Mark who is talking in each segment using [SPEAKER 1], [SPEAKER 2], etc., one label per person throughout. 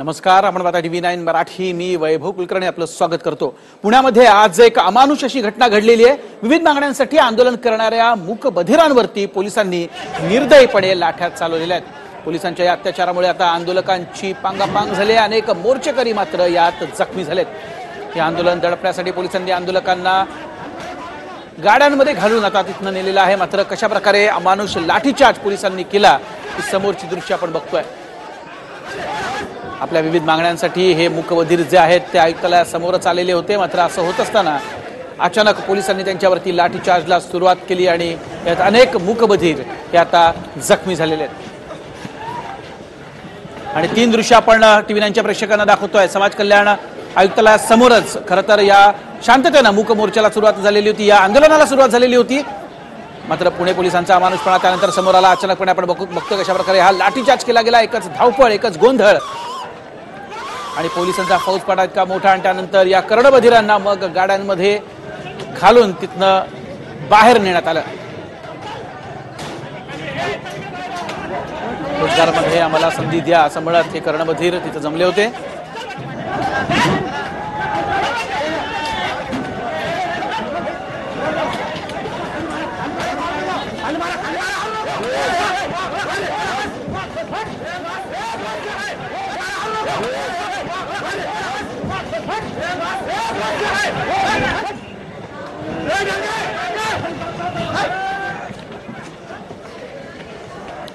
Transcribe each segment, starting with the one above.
[SPEAKER 1] नमस्कार, आपण पाहता TV9 मराठी. मी वैभव कुलकर्णी आपलं स्वागत करतो. पुण्यामध्ये आज एक अमानुष अशी घटना घडलेली आहे. विविध मागण्यांसाठी आंदोलन करणाऱ्या मूकबधिरांवरती पोलिसांनी निर्दयीपणे लाठ्या चालवलेल्या आहेत. पोलिसांच्या या अत्याचारामुळे आता आंदोलकांची पांगापांग झाली. अनेक मोर्चेकरी मात्र यात जखमी झालेत. हे आंदोलन दडपण्यासाठी पोलिसांनी आंदोलकांना गाड्यांमध्ये घालून आता तिथनं नेलेलं आहे. मात्र कशा प्रकारे अमानुष लाठीचार्ज पोलिसांनी केला ही समोरची दृश्य आपण बघतोय. आपल्या विविध मागण्यांसाठी हे मूकबधीर जे आहेत ते आयुक्तालयासमोरच आलेले होते. मात्र असं होत असताना अचानक पोलिसांनी त्यांच्यावरती लाठीचार्जला सुरुवात केली आणि यात अनेक मूकबधीर हे आता जखमी झालेले आहेत. आणि तीन दृश्य आपण TV9च्या प्रेक्षकांना दाखवतोय. समाज कल्याण आयुक्तालयासमोरच खरं तर या शांततेनं मूक मोर्चाला सुरुवात झालेली होती, या आंदोलनाला सुरुवात झालेली होती. मात्र पुणे पोलिसांचा अमानुषपणा त्यानंतर समोर आला. अचानकपणे आपण बघतो कशा प्रकारे हा लाठीचार्ज केला गेला. एकच धावपळ, एकच गोंधळ आणि पोलिसांचा फौजफाटा इतका मोठा. आणि त्यानंतर या कर्णबधिरांना मग गाड्यांमध्ये घालून तिथनं बाहेर नेण्यात आलं. रोजगारामध्ये आम्हाला संधी द्या असं म्हणत हे कर्णबधीर तिथे जमले होते.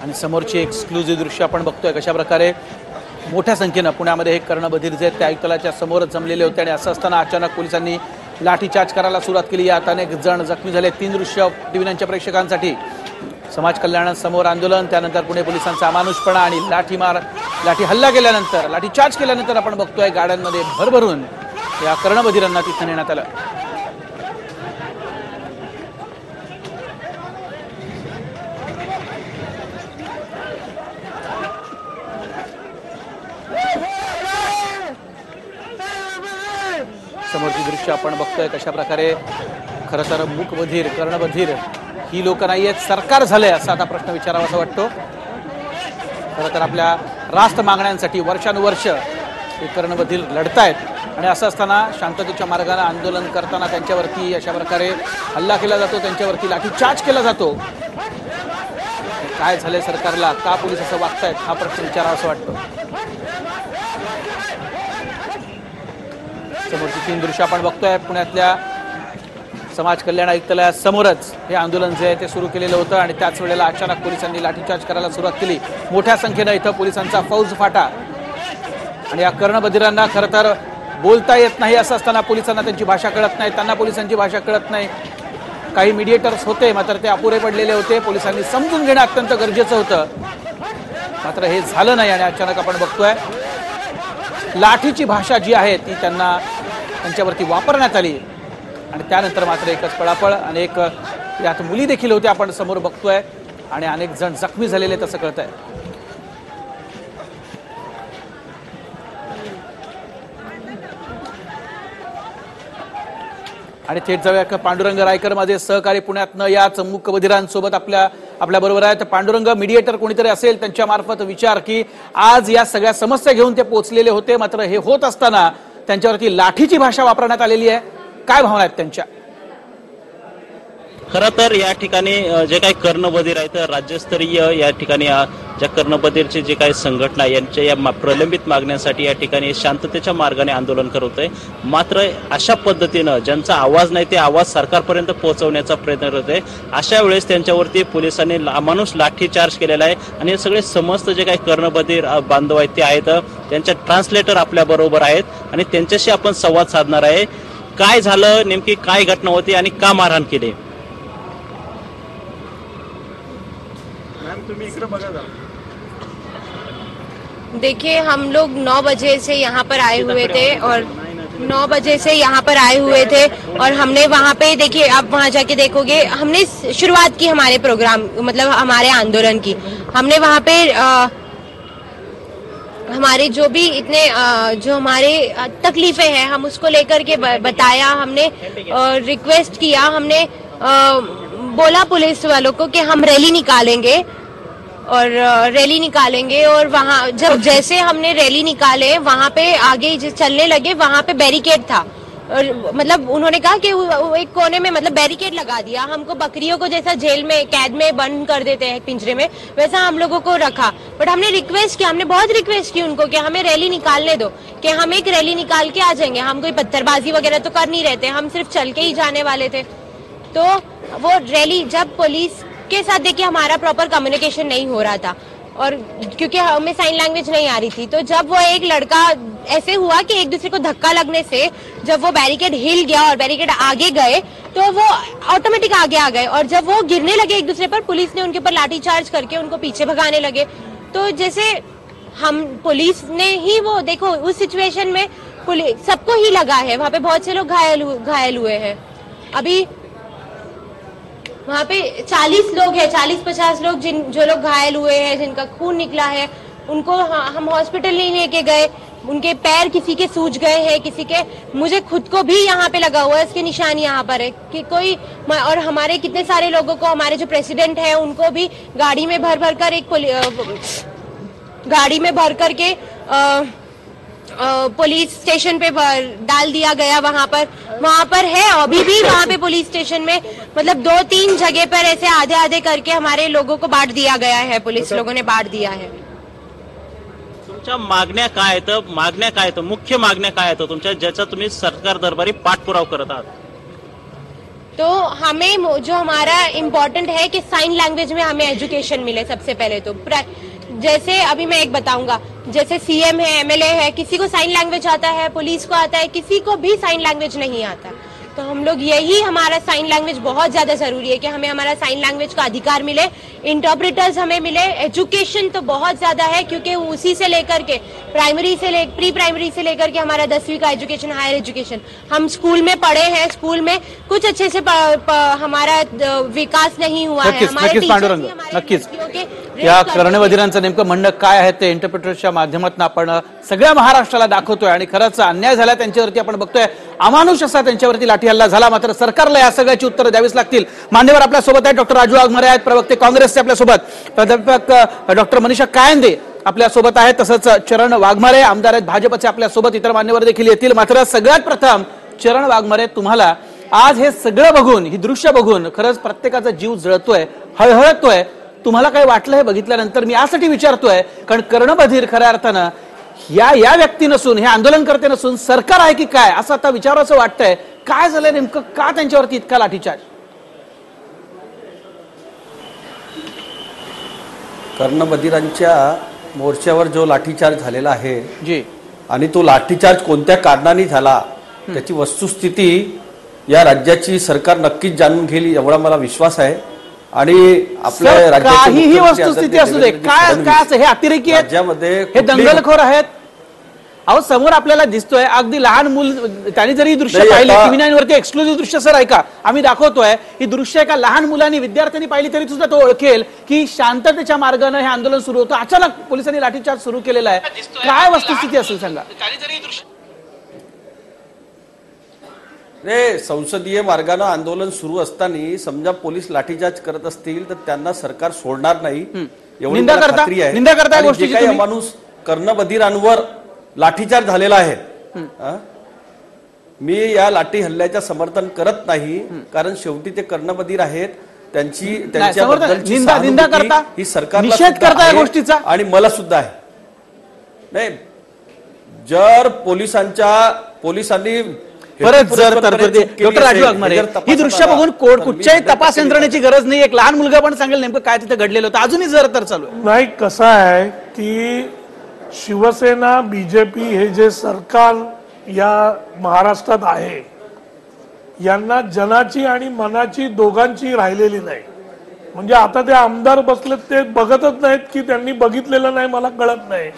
[SPEAKER 1] आणि समोरची एक्सक्लुझिव्ह दृश्य आपण बघतोय कशा प्रकारे मोठ्या संख्येनं पुण्यामध्ये हे कर्णबधीर जे आहेत ते आयुक्तालयाच्या समोरच जमलेले होते. आणि असं असताना अचानक पोलिसांनी लाठीचार्ज करायला सुरुवात केली. यात अनेक जण जखमी झाले. तीन दृश्य TV9च्या प्रेक्षकांसाठी. समाज कल्याणासमोर आंदोलन, त्यानंतर पुणे पोलिसांचा अमानुषपणा आणि लाठी हल्ला केल्यानंतर, लाठीचार्ज केल्यानंतर आपण बघतोय गाड्यांमध्ये भरभरून या कर्णबधिरांना तिथं नेण्यात आलं. समोरची दृश्य आपण बघतोय कशा प्रकारे खरं तर मूकबधीर, कर्णबधीर ही लोक नाही आहेत, सरकार झालंय असा आता प्रश्न विचारावा असं वाटतो. खरं तर आपल्या रास्त मागण्यांसाठी वर्षानुवर्ष हे कर्णबधीर लढतायत. आणि असं असताना शांततेच्या मार्गाने आंदोलन करताना त्यांच्यावरती अशा प्रकारे हल्ला केला जातो, त्यांच्यावरती लाठीचार्ज केला जातो. काय झालंय सरकारला, का पोलीस असं वागतायत हा प्रश्न विचारावा असं वाटतो. समोरची तीन दृश्य आपण बघतोय. पुण्यातल्या समाज कल्याण आयुक्तालयासमोरच हे आंदोलन जे आहे ते सुरू केलेलं होतं. आणि त्याच वेळेला अचानक पोलिसांनी लाठीचार्ज करायला सुरुवात केली. मोठ्या संख्येनं इथं पोलिसांचा फौजफाटा. आणि या कर्णबधिरांना खरं तर बोलता येत नाही असं असताना पोलिसांना त्यांची भाषा कळत नाही, त्यांना पोलिसांची भाषा कळत नाही. काही मीडिएटर्स होते मात्र ते अपुरे पडलेले होते. पोलिसांनी समजून घेणं अत्यंत गरजेचं होतं, मात्र हे झालं नाही. आणि अचानक आपण बघतोय लाठीची भाषा जी आहे ती त्यांच्यावरती वापरण्यात आली. आणि त्यानंतर मात्र एकच पळापळ. अनेक यात मुली देखील होत्या आपण समोर बघतोय. आणि अनेक जण जखमी झालेले तसं कळत आहे. आणि थेट जाऊया पांडुरंग रायकर माझे सहकारी पुण्यातनं याच मूकबधिरांसोबत आपल्या बरोबर आहेत. पांडुरंग, मीडिएटर कोणीतरी असेल त्यांच्या मार्फत विचार की आज या सगळ्या समस्या घेऊन ते पोहोचलेले होते, मात्र हे होत असताना त्यांच्यावरती लाठीची भाषा वापरण्यात आलेली आहे. काय भावना आहेत त्यांच्या?
[SPEAKER 2] खरं तर या ठिकाणी जे काही कर्णबधीर आहेत राज्यस्तरीय या ठिकाणी ज्या कर्णबधीरची जे काही संघटना यांच्या या प्रलंबित मागण्यांसाठी या ठिकाणी शांततेच्या मार्गाने आंदोलन करत आहे. मात्र अशा पद्धतीनं ज्यांचा आवाज नाही ते आवाज सरकारपर्यंत पोहोचवण्याचा प्रयत्न करत आहे. अशा वेळेस त्यांच्यावरती पोलिसांनी अमानुष लाठीचार्ज केलेला आहे. आणि हे सगळे समस्त जे काही कर्णबधीर बांधव आहेत ते आहेत, त्यांच्या ट्रान्सलेटर आपल्या बरोबर आहेत आणि त्यांच्याशी आपण संवाद साधणार आहे. काय झालं, नेमकी काय घटना होती आणि का मारहाण केली?
[SPEAKER 3] देखिए, हम लोग 9 बजे से यहाँ पर आए हुए थे और 9 बजे से यहाँ पर आए हुए थे और हमने वहाँ पे, देखिए आप वहाँ जाके देखोगे, हमने शुरुआत की हमारे प्रोग्राम मतलब हमारे आंदोलन की। हमने वहाँ पे हमारे जो भी इतने जो हमारे तकलीफें हैं हम उसको लेकर के बताया, हमने रिक्वेस्ट किया, हमने बोला पुलिस वालों को कि हम रैली निकालेंगे और रैली निकालेंगे। और वहाँ जब जैसे हमने रैली निकाले वहाँ पे आगे चलने लगे, वहाँ पे बैरिकेड था और मतलब उन्होंने कहा कि वो एक कोने में मतलब बैरिकेड लगा दिया। हमको बकरियों को जैसा जेल में कैद में बंद कर देते हैं पिंजरे में, वैसा हम लोगों को रखा। बट हमने रिक्वेस्ट किया, हमने बहुत रिक्वेस्ट की उनको कि हमें रैली निकालने दो, कि हम एक रैली निकाल के आ जाएंगे, हम कोई पत्थरबाजी वगैरह तो कर नहीं रहते, हम सिर्फ चल के ही जाने वाले थे। तो वो रैली जब पुलिस के साथ देखिए हमारा प्रॉपर कम्युनिकेशन नहीं हो रहा था और क्योंकि हमें साइन लैंग्वेज नहीं आ रही थी, तो जब वो एक लड़का ऐसे हुआ कि एक दूसरे को धक्का लगने से जब वो बैरिकेड हिल गया और बैरिकेड आगे गए तो वो ऑटोमेटिक आगे आ गए और जब वो गिरने लगे एक दूसरे पर, पुलिस ने उनके ऊपर लाठीचार्ज करके उनको पीछे भगाने लगे। तो जैसे हम पुलिस ने ही वो देखो उस सिचुएशन में पुलिस सबको ही लगा है, वहां पे बहुत से लोग घायल हुए हैं। अभी वहाँ पे 40 लोग हैं, 40-50 लोग जो लोग घायल हुए हैं, जिनका खून निकला है, उनको हम हॉस्पिटल नहीं लेके गए। उनके पैर किसी के सूज गए हैं, किसी के, मुझे खुद को भी यहाँ पे लगा हुआ है, इसके निशान यहाँ पर है कि कोई। और हमारे कितने सारे लोगों को, हमारे जो प्रेसिडेंट है उनको भी गाड़ी में भर भर कर गाड़ी में भर करके पुलिस स्टेशन पे डाल दिया गया। वहाँ पर है अभी भी वहाँ पे पुलिस स्टेशन में मतलब 2-3 जगह पर ऐसे आधे आधे करके हमारे लोगों को बांट दिया गया है, पुलिस लोगों ने बांट दिया है।
[SPEAKER 2] तुमच्या मागण्या काय आहेत, मुख्य मागण्या काय आहेत तुमच्या, ज्याचा तुम्ही सरकार दरबारी पाठपुरावा करत आहात?
[SPEAKER 3] तो हमें जो हमारा इम्पोर्टेंट है कि साइन लैंग्वेज में हमें एजुकेशन मिले सबसे पहले। तो जैसे अभी मैं एक बताऊंगा, जैसे सीएम है, एमएलए है, किसी को साइन लैंग्वेज आता है, पुलिस को आता है, किसी को भी साइन लैंग्वेज नहीं आता। तो हम लोग यही, हमारा साइन लैंग्वेज बहुत ज्यादा जरूरी है कि हमें हमारा साइन लैंग्वेज का अधिकार मिले, इंटरप्रेटर्स हमें मिले। एजुकेशन तो बहुत ज्यादा है क्योंकि उसी से लेकर के प्री प्राइमरी से लेकर के हमारा 10वीं का एजुकेशन, हायर एजुकेशन हम स्कूल में पढ़े हैं, स्कूल में कुछ अच्छे से हमारा विकास नहीं हुआ है।
[SPEAKER 1] नक्कीच पांडुरंग, नक्कीच या कर्णबधिरांचं नेमकं म्हणणं काय आहे ते इंटरप्रिटर्सच्या माध्यमातून आपण सगळ्या महाराष्ट्राला दाखवतोय आणि खरंच अन्याय झाला त्यांच्यावरती, आपण बघतोय अमानुष असा त्यांच्यावरती लाठी हल्ला झाला। मात्र सरकारला या सगळ्याची उत्तरं द्यावीच लागतील। मान्यवर आपल्या सोबत आहेत, डॉक्टर राजू वाघमारे आहेत, प्रवक्ते काँग्रेसचे आपल्या सोबत, प्राध्यापक डॉक्टर मनीषा कायंदे आपल्या सोबत आहेत, तसंच चरण वाघमारे आमदार आहेत भाजपचे आपल्या सोबत, इतर मान्यवर देखील येतील। मात्र सगळ्यात प्रथम चरण वाघमारे, तुम्हाला आज हे सगळं बघून, ही दृश्य बघून खरंच प्रत्येकाचा जीव जळतोय, हळहळतोय, तुम्हाला काय वाटलं हे बघितल्यानंतर? मी यासाठी विचारतोय कारण कर्णबधीर खऱ्या अर्थानं या व्यक्ती नसून, हे आंदोलनकर्ते नसून सरकार आहे की काय असं आता विचारायचं वाटतंय। काय झालंय नेमकं, का त्यांच्यावरती इतका लाठीचार्ज?
[SPEAKER 4] कर्णबधिरांच्या मोर्चावर जो लाठीचार्ज झालेला आहे
[SPEAKER 1] जी,
[SPEAKER 4] आणि तो लाठीचार्ज कोणत्या कारणाने झाला त्याची वस्तुस्थिती या राज्याची सरकार नक्कीच जाणून घेईल एवढा मला विश्वास आहे। आणि आपल्या राज्याची
[SPEAKER 1] ही वस्तुस्थिती असू दे, काय हे अतिरेकी आहेत,
[SPEAKER 4] राज्यामध्ये
[SPEAKER 1] हे दंगलखोर आहेत। अहो समोर आपल्याला दिसतोय अगदी लहान मूल, त्यांनी जरी दृश्य पाहिली, TV9 वरती एक्सक्लुझिव्ह दृश्य सर ऐका आम्ही दाखवतोय, ही दृश्य एका लहान मुलांनी, विद्यार्थ्यांनी पाहिली तरी सुद्धा तो ओळखेल की शांततेच्या मार्गाने हे आंदोलन सुरू होतं, अचानक पोलिसांनी लाठीचार्ज सुरू केलेला आहे। काय वस्तुस्थिती असेल सांगा?
[SPEAKER 4] संसदीय मार्गाने आंदोलन सुरू असताना समजा पोलीस लाठीचार्ज करत असतील तर त्यांना सरकार सोडणार नाही एवढी खात्री आहे।
[SPEAKER 1] निंदा करता गोष्टीची
[SPEAKER 4] काही माणूस कर्णबधिरांवर लाठीचार्ज झालेला आहे, मी या लाठी हल्ल्याच्या समर्थन करत नाही, कारण शेवटी ते कर्णबधीर आहेत, त्यांच्याबद्दलची
[SPEAKER 1] निंदा करता,
[SPEAKER 4] ही सरकारला
[SPEAKER 1] निषेध करता या गोष्टीचा,
[SPEAKER 4] आणि मला सुद्धा आहे। नाही, जर पोलिसांनी
[SPEAKER 1] परत जर डॉक्टर राजू वाघमारे, ही दृश्य बघून कुठच्याही तपास यंत्रणेची गरज नाही, एक लहान मुलगा पण सांगेल नेमकं काय तिथे घडलेलं होतं, अजूनही जर तर चालू आहे।
[SPEAKER 5] नाही, कसं आहे की शिवसेना बीजेपी हे जे सरकार या महाराष्ट्रात आहे, यांना जनाची आणि मनाची दोघांची राहिलेली नाही। म्हणजे आता ते आमदार बसलेत, ते बघतच नाहीत की त्यांनी बघितलेलं नाही, मला कळत नाही।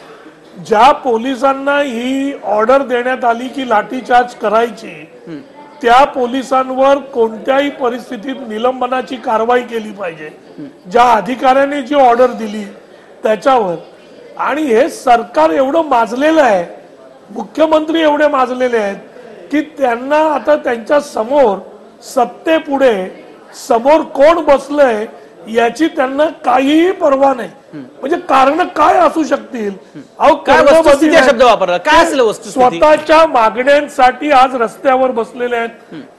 [SPEAKER 5] ज्या पोलिसांना ही ऑर्डर देण्यात आली की लाठीचार्ज करायची, त्या पोलिसांवर कोणत्याही परिस्थितीत निलंबनाची कारवाई केली पाहिजे, ज्या अधिकाऱ्याने जी ऑर्डर दिली त्याच्यावर। आणि हे सरकार एवढं माजलेलं आहे, मुख्यमंत्री एवढे माजलेले आहेत की त्यांना आता त्यांच्या समोर, सत्तेपुढे समोर कोण बसलंय याची त्यांना काहीही पर्वा नाही। म्हणजे कारण काय असू शकतील? अहो
[SPEAKER 1] काय वस्तुस्थिती हा शब्द वापरला, काय असेल वस्तुस्थिती?
[SPEAKER 5] स्वतःच्या मागण्यांसाठी आज रस्त्यावर बसलेले आहेत,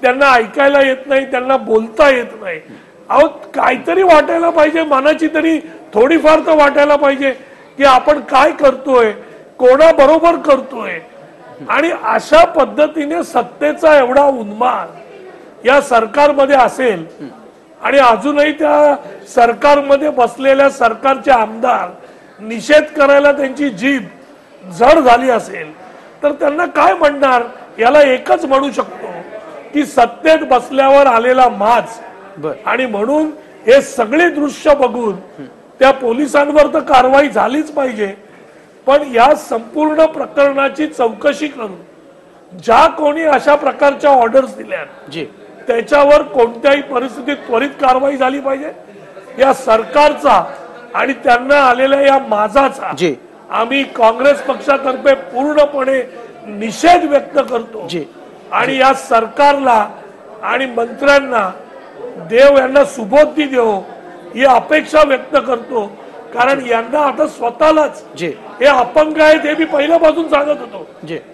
[SPEAKER 5] त्यांना ऐकायला येत नाही, त्यांना बोलता येत नाही. अहो काहीतरी वाटायला पाहिजे, मनाची तरी थोडीफार तर वाटायला पाहिजे की आपण काय करतोय, कोणाबरोबर करतोय. आणि अशा पद्धतीने सत्तेचा एवढा उन्माद या सरकारमध्ये असेल आणि अजूनही त्या सरकारमध्ये बसलेल्या सरकारचे आमदार निषेध करायला त्यांची जीभ जड झाली असेल तर त्यांना काय म्हणणार? याला एकच म्हणू शकतो की सत्तेत बसल्यावर आलेला माज. आणि म्हणून हे सगळे दृश्य बघून त्या पोलिसांवर तर कारवाई झालीच पाहिजे, पण या संपूर्ण प्रकरणाची चौकशी करून ज्या कोणी अशा प्रकारच्या ऑर्डर्स दिल्यात त्याच्यावर कोणत्याही परिस्थितीत त्वरित कारवाई झाली पाहिजे. या सरकारचा आणि त्यांना आलेल्या या माजाचा आम्ही काँग्रेस पक्षातर्फे पूर्णपणे निषेध व्यक्त करतो. आणि या सरकारला आणि मंत्र्यांना देव यांना सुबोधी देव ही अपेक्षा व्यक्त करतो. कारण यांना आता स्वतःलाच हे अपंग आहेत हे मी पहिल्यापासून सांगत होतो.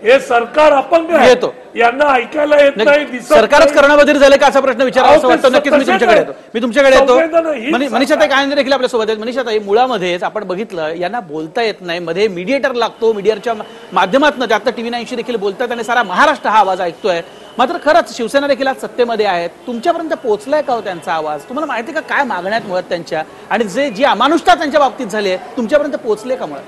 [SPEAKER 5] हे सरकार अपंग आहे, यांना ऐकायला येत नाही,
[SPEAKER 1] सरकारच कर्णबधीर झाले का असा प्रश्न विचारावा वाटतो. नक्कीच मी तुमच्याकडे येतो. मनीषाताई कायंदे देखील आपल्या सोबत आहेत. मनीषाताई, मुळामध्येच आपण बघितलं यांना बोलता येत नाही, मध्ये मीडिएटर लागतो, मीडियाच्या माध्यमातून आता TV 9 देखील बोलतात आणि सारा महाराष्ट्र हा आवाज ऐकतोय. मात्र खरंच शिवसेना देखील आज सत्तेमध्ये आहेत, तुमच्यापर्यंत पोहोचलाय का हो त्यांचा आवाज? तुम्हाला माहिती का काय मागण्यात मुळात त्यांच्या, आणि जी अमानुषता त्यांच्या बाबतीत झाली आहे तुमच्यापर्यंत पोहोचले का मुळात?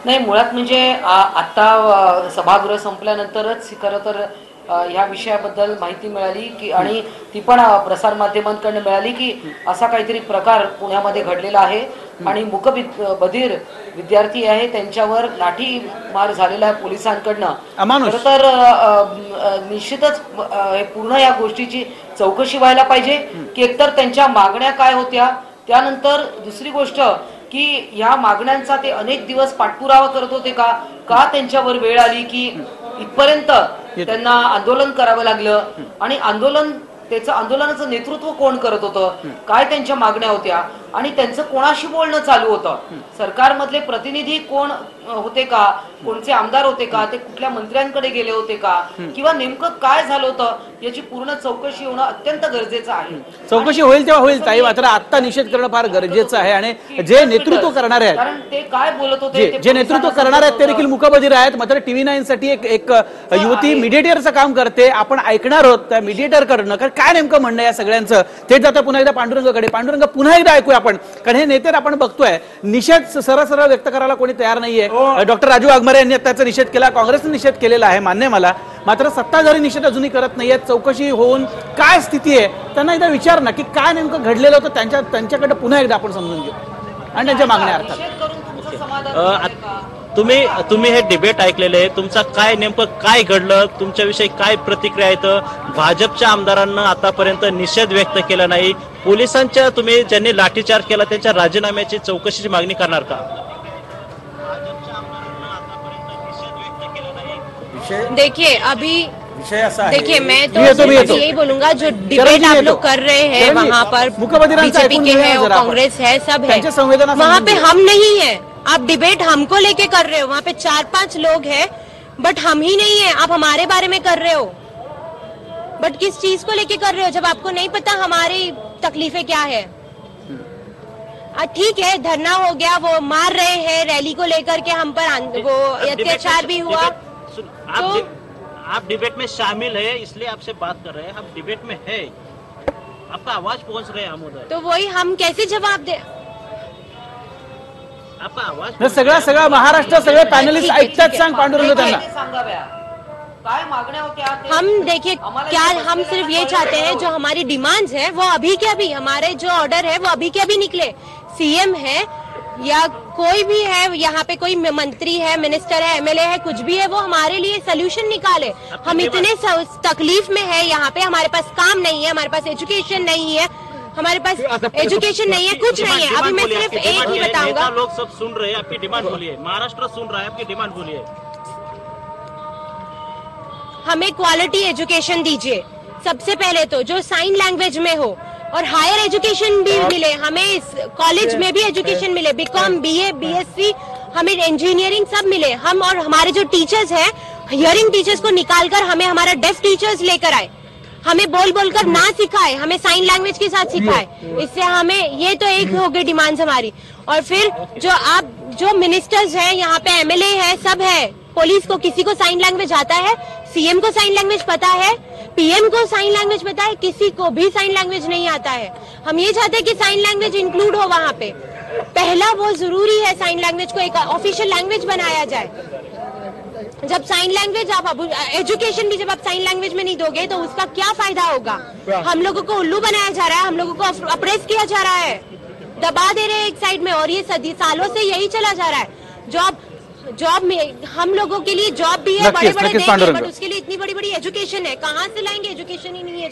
[SPEAKER 6] नाही, मुळात म्हणजे आता सभागृह संपल्यानंतरच खरं तर ह्या विषयाबद्दल माहिती मिळाली की, आणि ती पण प्रसार माध्यमांकडून मिळाली की असा काहीतरी प्रकार पुण्यामध्ये घडलेला आहे आणि मूकबधीर विद्यार्थी आहे त्यांच्यावर लाठी मार झालेला आहे पोलिसांकडनं. खरं तर निश्चितच पूर्ण या गोष्टीची चौकशी व्हायला पाहिजे की एकतर त्यांच्या मागण्या काय होत्या, त्यानंतर दुसरी गोष्ट की ह्या मागण्यांचा ते अनेक दिवस पाठपुरावा करत होते का त्यांच्यावर वेळ आली की इथपर्यंत त्यांना आंदोलन करावं लागलं. आणि त्याचं आंदोलनाचं नेतृत्व कोण करत होतं, काय त्यांच्या मागण्या होत्या आणि त्यांचं कोणाशी बोलणं चालू होतं, सरकारमधले प्रतिनिधी कोण होते का, कोणते आमदार होते का, ते कुठल्या मंत्र्यांकडे गेले होते का, किंवा नेमकं काय झालं होतं याची पूर्ण चौकशी होणं अत्यंत गरजेचं आहे.
[SPEAKER 1] चौकशी होईल तेव्हा होईल ताई, मात्र आता निषेध करणं फार गरजेचं आहे. आणि जे नेतृत्व करणार आहेत,
[SPEAKER 6] कारण ते काय बोलत होते,
[SPEAKER 1] जे नेतृत्व करणार आहेत ते देखील मूकबधीर आहेत. मात्र TV 9 साठी एक युवती मीडिएटरचं काम करते, आपण ऐकणार आहोत त्या मीडिएटर कडनं काय नेमकं म्हणणं या सगळ्यांचं. थेट जाता पुन्हा एकदा पांडुरंगाकडे. पांडुरंग, पुन्हा एकदा ऐकूया आपण, कारण हे नेते आपण बघतोय निषेध सरळ व्यक्त करायला कोणी तयार नाहीये. डॉक्टर राजू वाघमारे यांनी त्याचा निषेध केला, काँग्रेसने निषेध केलेला आहे, मान्य मला. मात्र सत्ताधारी निषेध अजूनही करत नाहीये. चौकशी होऊन काय स्थिती आहे त्यांना एकदा विचार ना की काय नेमकं घडलेलं होतं त्यांच्याकडे पुन्हा एकदा आपण समजून घेऊ आणि त्यांच्या मागण्या अर्थात.
[SPEAKER 2] तुम्ही हे डिबेट ऐकलेले आहे, तुमचा काय नेमकं काय घडलं, तुमच्याविषयी काय प्रतिक्रिया आहेत? भाजपच्या आमदारांना आतापर्यंत निषेध व्यक्त केला नाही, पोलिसांच्या तुम्ही ज्यांनी लाठीचार्ज केला त्यांच्या राजीनाम्याची चौकशीची मागणी करणार का?
[SPEAKER 3] देखिए अभी देखिए मैं तो यही बोलूंगा जो डिबेट आप लोग कर रहे हैं वहाँ पर बीजेपी के हैं और कांग्रेस है, सब है, वहाँ पे हम नहीं है. आप डिबेट हमको लेके कर रहे हो, वहाँ पे 4-5 लोग हैं बट हम ही नहीं है. आप हमारे बारे में कर रहे हो, बट किस चीज को लेके कर रहे हो जब आपको नहीं पता हमारी तकलीफें क्या है? ठीक है, धरना हो गया, वो मार रहे हैं रैली को लेकर के, हम पर वो अत्याचार भी हुआ.
[SPEAKER 2] आप डिबेट में शामिल है इसलिए आपसे बात कर रहे हैं, आप डिबेट में है, आपका आवाज पहुंच रहे हैं हम उधर,
[SPEAKER 3] तो वही हम कैसे जवाब दे?
[SPEAKER 2] आपका आवाज
[SPEAKER 1] सगळा महाराष्ट्र सगळे पॅनलिस्ट ऐकतात. सांग पांडुरंग त्यांना
[SPEAKER 6] काय मागण्या होत्या.
[SPEAKER 3] हम देखिए क्या हम सिर्फ ये चाहते हैं जो हमारी डिमांड्स है वो अभी के अभी, हमारे जो ऑर्डर है वो अभी के अभी निकले. सीएम है या कोई भी है, यहाँ पे कोई मंत्री है, मिनिस्टर है, MLA है, कुछ भी है, वो हमारे लिए सोल्यूशन निकाले. हम इतने तकलीफ में है, यहाँ पे हमारे पास काम नहीं है, हमारे पास एजुकेशन नहीं है, हमारे पास एजुकेशन नहीं है, कुछ नहीं है. अभी मैं सिर्फ एक ही बताऊंगा.
[SPEAKER 2] लोग सब सुन रहे हैं, आपकी डिमांड बोलिए. महाराष्ट्र सुन रहा है, आपकी डिमांड बोलिए.
[SPEAKER 3] हमें क्वालिटी एजुकेशन दीजिए, सबसे पहले तो जो साइन लैंग्वेज में हो और हायर एजुकेशन भी मिले, हमें कॉलेज में भी एजुकेशन मिले, बीकॉम, बीए, बीएससी, हमें इंजीनियरिंग सब मिले। हम और हमारे जो टीचर्स हैं, हियरिंग टीचर्स को निकालकर हमें हमारा डेफ टीचर्स लेकर आए, हमें बोल बोलकर ना सिखाए, हमें साइन लैंग्वेज के साथ सिखाए। इससे हमें ये तो एक हो गई डिमांड्स हमारी। और फिर जो मिनिस्टर्स हैं यहाँ पे, एमएलए है, सब है, पुलिस को किसी को साइन लैंग्वेज आता है? सीएम को साइन लैंग्वेज पता है? पीएम को साइन लैंग्वेज पता है? किसी को भी साइन लैंग्वेज नहीं आता है। हम ये चाहते हैं कि साइन लैंग्वेज इंक्लूड हो वहाँ पे। पहला वो जरूरी है, साइन लैंग्वेज को एक ऑफिशियल लैंग्वेज बनाया जाए। जब साइन लैंग्वेज एजुकेशन भी जब आप साइन लैंग्वेज में नहीं दोगे तो उसका क्या फायदा होगा? हम लोगों को उल्लू बनाया जा रहा है, हम लोगों को अप्रेस किया जा रहा है, दबा दे रहे हैं एक साइड में, और ये सालों से यही चला जा रहा है। जॉब में हम लोगों के लिए जॉब भी है, बड़े बड़े देंगे, बट उसके लिए इतनी बड़ी बड़ी एजुकेशन है, कहाँ से लाएंगे? एजुकेशन ही नहीं है,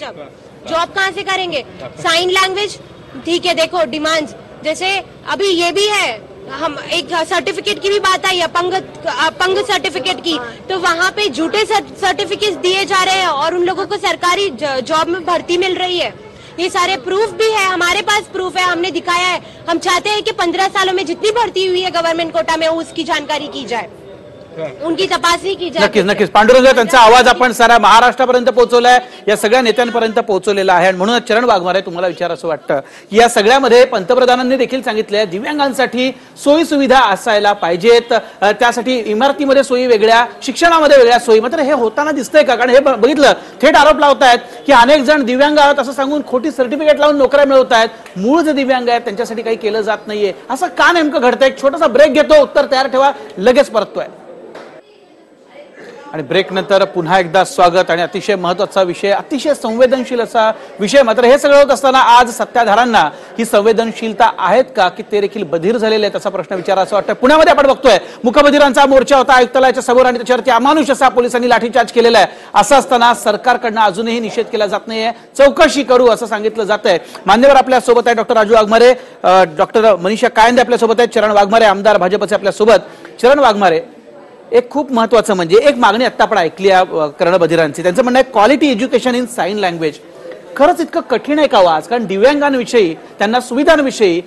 [SPEAKER 3] जॉब कहाँ से करेंगे? साइन लैंग्वेज ठीक है, देखो डिमांड्स जैसे अभी ये भी है, हम एक सर्टिफिकेट की भी बात आई, अपंग सर्टिफिकेट की, तो वहाँ पे झूठे सर्टिफिकेट दिए जा रहे हैं और उन लोगों को सरकारी जॉब में भर्ती मिल रही है। ये सारे प्रूफ भी है, हमारे पास प्रूफ है, हमने दिखाया है। हम चाहते हैं कि 15 सालों में जितनी भर्ती हुई है गव्हर्नमेंट कोटा में उसकी जानकारी की जाए, उनकी तपासणी की जाए।
[SPEAKER 1] नक्कीच नक्कीच पांडुरंग, त्यांचा आवाज आपण सारा महाराष्ट्रापर्यंत पोहोचवलाय, या सगळ्या नेत्यांपर्यंत पोहोचवलेला आहे। आणि म्हणूनच चरण वाघमारे, तुम्हाला विचारायचं वाटतं की या सगळ्यामध्ये पंतप्रधानांनी देखील सांगितलंय दिव्यांगांसाठी सोयी सुविधा असायला पाहिजेत, त्यासाठी इमारतीमध्ये सोयी वेगळ्या, शिक्षणामध्ये वेगळ्या सोयी। मात्र हे होताना दिसतंय का? कारण हे बघितलं, थेट आरोप लावतायत की अनेक जण दिव्यांग आहात असं सांगून खोटी सर्टिफिकेट लावून नोकऱ्या मिळवत आहेत, मूळ जे दिव्यांग आहेत त्यांच्यासाठी काही केलं जात नाहीये। असं का नेमकं घडतंय? एक छोटासा ब्रेक घेतो, उत्तर तयार ठेवा, लगेच परततोय। आणि ब्रेक नंतर पुन्हा एकदा स्वागत आणि अतिशय महत्त्वाचा विषय, अतिशय संवेदनशील असा विषय। मात्र हे सगळं होत असताना आज सत्ताधाऱ्यांना ही संवेदनशीलता आहेत का, की ते देखील बधीर झालेले आहेत असा प्रश्न विचारायचा वाटतं। पुण्यामध्ये आपण बघतोय मूकबधिरांचा मोर्चा होता आयुक्तालयाच्या समोर आणि त्याच्यावरती अमानुष असा पोलिसांनी लाठीचार्ज केलेला आहे। असं असताना सरकारकडनं अजूनही निषेध केला जात नाहीये, चौकशी करू असं सांगितलं जात आहे। मान्यवर आपल्या सोबत आहे, डॉक्टर राजू वाघमारे, डॉक्टर मनीषा कायंदे आपल्या सोबत आहेत, चरण वाघमारे आमदार भाजपचे आपल्या सोबत। चरण वाघमारे, एक खूप महत्त्वाचं म्हणजे एक मागणी आता आपण ऐकली आहे कर्णबधिरांची, त्यांचं म्हणणं आहे quality education in sign language. खरंच इतकं कठीण आहे का आज? कारण दिव्यांगांविषयी, त्यांना सुविधांविषयी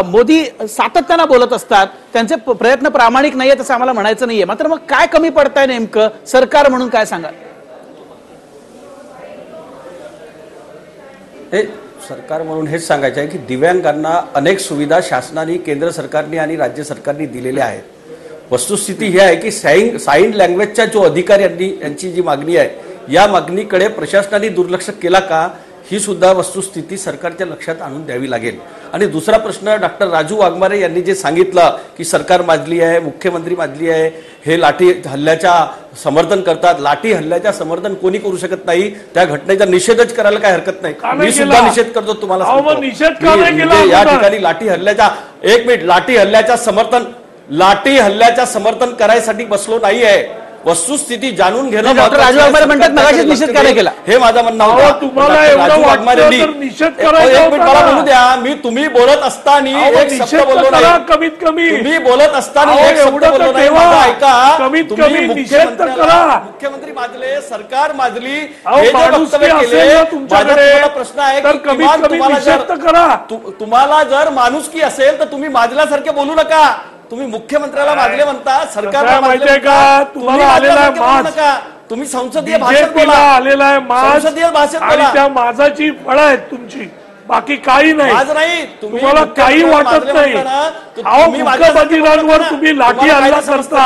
[SPEAKER 1] मोदी सातत्यानं बोलत असतात, त्यांचे प्रयत्न प्रामाणिक नाहीयेत असं आम्हाला म्हणायचं नाहीये। मात्र मग काय कमी पडतंय नेमकं? सरकार म्हणून काय सांगाल?
[SPEAKER 4] हे सरकार म्हणून हेच सांगायचं आहे की दिव्यांगांना अनेक सुविधा शासनाने, केंद्र सरकारने आणि राज्य सरकारने दिलेल्या आहेत। वस्तुस्थिती ही आहे की साइन लँग्वेजच्या जो अधिकाऱ्यांनी यांची जी मागणी आहे, या मागणीकडे प्रशासनाने दुर्लक्ष केला का, ही सुद्धा वस्तुस्थिती सरकारच्या लक्षात आणून द्यावी लागेल। आणि दुसरा प्रश्न, डॉक्टर राजू वाघमारे यांनी जे सांगितलं की सरकार माजली आहे, मुख्यमंत्री माजली आहे, हे लाठी हल्ल्याच्या समर्थन करतात। लाठी हल्ल्याच्या समर्थन कोणी करू शकत नाही, त्या घटनेचा निषेधच करायला काय हरकत नाही। मी सुद्धा निषेध करतो, तुम्हाला या ठिकाणी लाठी हल्ल्याच्या, एक मिनिट, लाठी हल्ल्याच्या समर्थन करायसाठी बसलो नाहीये, वस्तुस्थिती जाणून घेणं।
[SPEAKER 1] डॉक्टर राजू वाघमारे म्हणतात मगाशीच निषेध करायला केला,
[SPEAKER 4] हे माझं म्हणणं होतं।
[SPEAKER 5] तुम्हाला एवढं वाटतं तर निषेध करायचा
[SPEAKER 4] एक मिनिट मला बोलू द्या, मी तुम्ही बोलत असताना एक शब्द बोललो नाही,
[SPEAKER 5] कमीत कमी
[SPEAKER 4] तुम्ही बोलत असताना एक शब्द बोललो नाही, माझं ऐका। कमीत कमी निषेध तर करा। मुख्यमंत्री माजले, सरकार माजली, हे जे वक्तव्य केले, तुमच्याकडे प्रश्न आहे की किमान तुम्हाला जर माणुसकी असेल तर तुम्ही माजल्यासारखे बोलू नका। तुम्ही मुख्यमंत्र्याला माजले म्हणता, सरकारला माजले का? तुम्हाला आलेला आहे माज, तुम्ही संसदीय भाषेत बोला, आलेला आहे माज, संसदीय भाषेत बोला, त्या माजाची फळं आहेत तुमची, बाकी काही नाही, माज नाही, तुम्हाला काही वाटत नाही। मुख्यमंत्र्यांवर तुम्ही लाठी हल्ला करता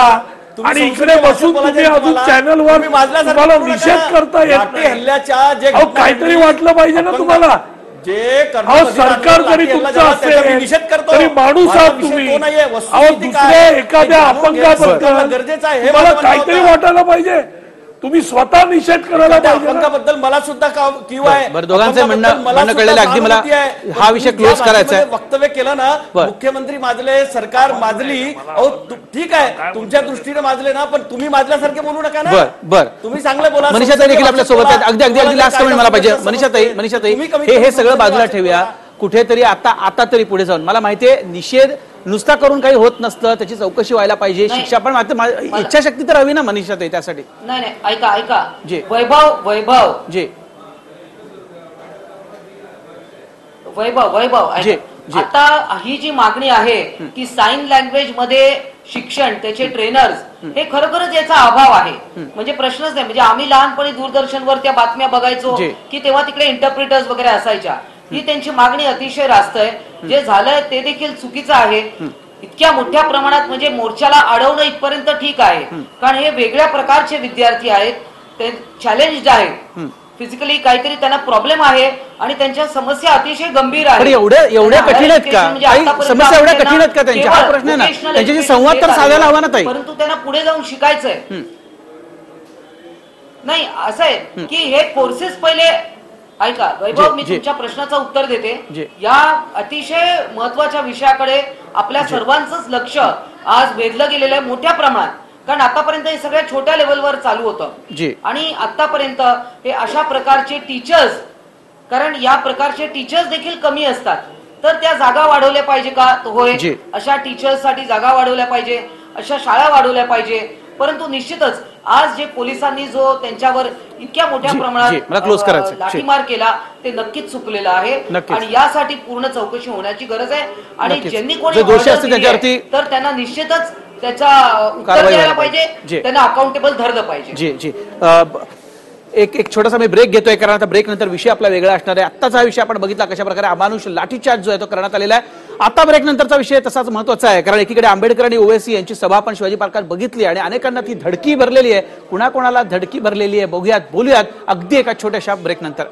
[SPEAKER 4] आणि इकडे बसून तुम्ही अजून चॅनलवर तुम्हाला निषेध करता येत नाही हल्ल्याच्या, जे काहीतरी वाटलं पाहिजे ना तुम्हाला। जे सरकार जरी तुमचं असेल निषेध करतो, तरी माणूस आहात तुम्ही। दुसऱ्या एखाद्या अपंगाबद्दल गरजेचं आहे, मला काहीतरी वाटायला पाहिजे, तुम्ही स्वतः निषेध करायला पाहिजे। अपंगाबद्दल मला सुद्धा किंवा
[SPEAKER 1] दोघांचे म्हणणं कळलेलं, अगदी मला हा विषय क्लोज करायचा आहे।
[SPEAKER 4] वक्तव्य केलं ना, मुख्यमंत्री माजले, सरकार माजली, अहो ठीक आहे, तुमच्या दृष्टीने माजले ना, पण तुम्ही माजल्यासारखे बोलू नका ना।
[SPEAKER 1] बर,
[SPEAKER 4] तुम्ही चांगलं बोला।
[SPEAKER 1] मनीषा ताई देखील आपल्या सोबत आहेत, अगदी लास्ट कमेंट मला पाहिजे। मनीषा ताई हे सगळं बाजूला ठेवूया, कुठेतरी आता तरी पुढे जाऊन, मला माहितीये निषेध नुसता करून काही होत नसतं, त्याची चौकशी व्हायला पाहिजे, शिक्षा पण, इच्छाशक्ती तर हवी ना मनीषा ताई त्यासाठी।
[SPEAKER 6] नाही ऐका जी वैभव जी वैभव
[SPEAKER 1] जी, जी.
[SPEAKER 6] आता ही जी मागणी आहे की साइन लँग्वेज मध्ये शिक्षण, त्याचे ट्रेनर्स, हे खरोखरच याचा अभाव आहे. म्हणजे प्रश्नच नाही. म्हणजे आम्ही लहानपणी दूरदर्शनवर त्या बातम्या बघायचो
[SPEAKER 1] जी.
[SPEAKER 6] की तेव्हा तिकडे इंटरप्रिटर्स वगैरे असायच्या. ही त्यांची मागणी अतिशय रास्त आहे. जे झालंय ते देखील चुकीचं आहे. इतक्या मोठ्या प्रमाणात म्हणजे मोर्चाला अडवणं इथपर्यंत ठीक आहे, कारण हे वेगळ्या प्रकारचे विद्यार्थी आहेत, ते चॅलेंज्ड आहेत, फिजिकली काहीतरी त्यांना प्रॉब्लेम आहे आणि त्यांच्या समस्या अतिशय गंभीर
[SPEAKER 1] पण
[SPEAKER 6] आहेत.
[SPEAKER 1] एवढ्या कठीण आहेत का?
[SPEAKER 6] म्हणजे
[SPEAKER 1] काही
[SPEAKER 6] आतापर्यंत
[SPEAKER 1] समस्या एवढ्या
[SPEAKER 6] आपण
[SPEAKER 1] कठीण आहेत का त्यांच्या? हा
[SPEAKER 6] केवळ
[SPEAKER 1] प्रश्न आहे ना.
[SPEAKER 6] vocational
[SPEAKER 1] त्यांच्याशी
[SPEAKER 6] education
[SPEAKER 1] संवाद तर
[SPEAKER 6] देत
[SPEAKER 1] साधायला
[SPEAKER 6] आहे,
[SPEAKER 1] हवा ना ताई.
[SPEAKER 6] परंतु त्यांना पुढे जाऊन शिकायचंय. नाही असं आहे की हे कोर्सेस पहिले ऐका वैभव, मी तुमच्या प्रश्नाचं उत्तर देते. या अतिशय महत्वाच्या विषयाकडे आपल्या सर्वांचंच लक्ष आज वेधलं गेलेलं आहे मोठ्या प्रमाणात. कारण आतापर्यंत हे सगळ्या छोट्या लेवलवर चालू होतं आणि आतापर्यंत हे अशा प्रकारचे टीचर्स, कारण या प्रकारचे टीचर्स देखील कमी असतात, तर त्या जागा वाढवल्या पाहिजे का? होय, अशा टीचर्ससाठी जागा वाढवल्या पाहिजे, अशा शाळा वाढवल्या पाहिजे. परंतु निश्चितच आज जे पोलिसांनी जो त्यांच्यावर इतक्या मोठ्या प्रमाणात लाठीमार केला ते नक्कीच चुकलेलं आहे आणि यासाठी पूर्ण चौकशी होण्याची गरज आहे. आणि ज्यांनी कोणी
[SPEAKER 1] दोषी असतील त्याच्यावरती
[SPEAKER 6] तर त्यांना निश्चितच त्याचा उत्तर द्यायला पाहिजे, त्यांना अकाउंटेबल धरलं पाहिजे.
[SPEAKER 1] जी जी एक छोटासा मी ब्रेक घेतोय, कारण आता ब्रेक नंतर विषय आपला वेगळा असणार आहे. आत्ताचा हा विषय आपण बघितला कशा प्रकारे अमानुष लाठीचार्ज जो आहे तो करण्यात आलेला आहे. आता ब्रेक नंतरचा विषय तसाच महत्वाचा आहे, कारण एकीकडे आंबेडकर आणि ओवेसी यांची सभा आपण शिवाजी पार्कात बघितली आणि अनेकांना ती धडकी भरलेली आहे. कुणाकोणाला धडकी भरलेली आहे बघूयात, बोलूयात अगदी एका छोट्याशा ब्रेक नंतर.